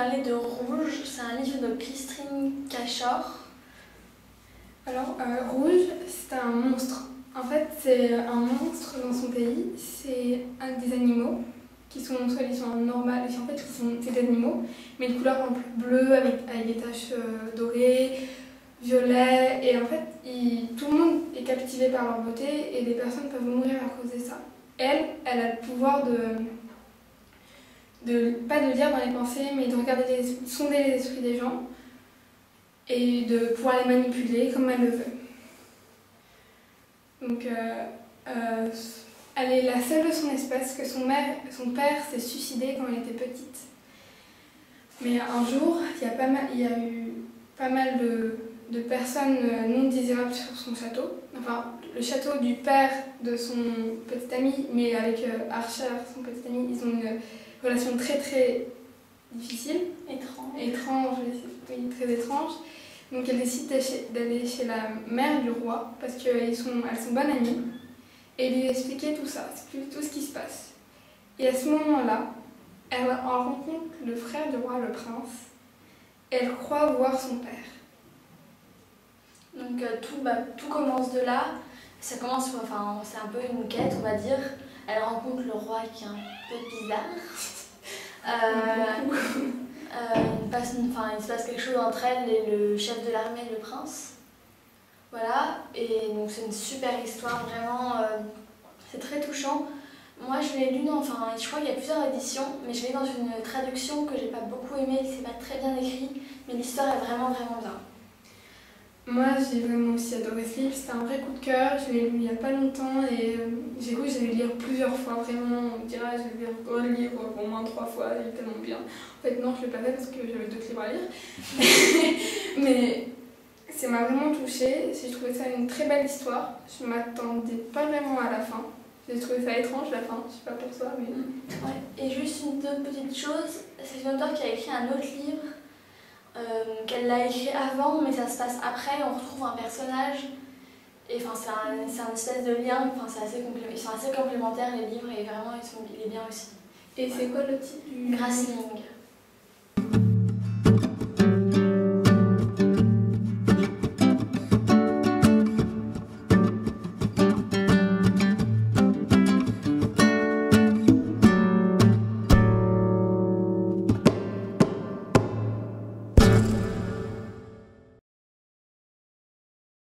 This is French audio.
parler de Rouge, c'est un livre de Christine Cachor. Alors, Rouge, c'est un monstre. En fait, c'est un monstre dans son pays. C'est un des animaux qui sont soit normales, en fait, c'est des animaux, mais de couleur en plus bleue avec des taches dorées, violet. Et en fait, tout le monde est captivé par leur beauté et des personnes peuvent mourir à cause de ça. Elle a le pouvoir pas de lire dans les pensées, mais de sonder les esprits des gens et de pouvoir les manipuler comme elle le veut. Donc, elle est la seule de son espèce, que son père s'est suicidé quand elle était petite. Mais un jour, il y a eu pas mal de personnes non désirables sur son château. Enfin, le château du père de son petit ami, mais avec Archer, son petit ami, ils ont une relation très très difficile. Étrange, oui, très étrange. Donc elle décide d'aller chez la mère du roi, parce qu'elles sont bonnes amies, et lui expliquer tout ça, tout ce qui se passe. Et à ce moment-là, elle rencontre le frère du roi, le prince, et elle croit voir son père. Donc tout commence de là. Ça commence, enfin, c'est un peu une quête, on va dire. Elle rencontre le roi qui est un peu bizarre. Il se passe quelque chose entre elle et le chef de l'armée, le prince. Voilà, et donc c'est une super histoire, vraiment, c'est très touchant. Moi je l'ai lu, je crois qu'il y a plusieurs éditions, mais je l'ai dans une traduction que j'ai pas beaucoup aimée, c'est pas très bien écrit, mais l'histoire est vraiment vraiment bien. Moi j'ai vraiment aussi adoré ce livre, c'était un vrai coup de cœur, je l'ai lu il y a pas longtemps et j'allais le lire plusieurs fois, vraiment, on dirait je vais le lire au moins 3 fois, il est tellement bien. En fait non, je l'ai pas fait parce que j'avais d'autres livres à lire, mais ça m'a vraiment touchée, j'ai trouvé ça une très belle histoire, je m'attendais pas vraiment à la fin. J'ai trouvé ça étrange la fin, je sais pas pour toi, mais... Ouais. Et juste une autre petite chose, c'est une auteure qui a écrit un autre livre, qu'elle l'a écrit avant, mais ça se passe après, on retrouve un personnage, et c'est un espèce de lien, ils sont assez complémentaires les livres, et vraiment il est bien aussi. Et c'est quoi le titre du... Grassling.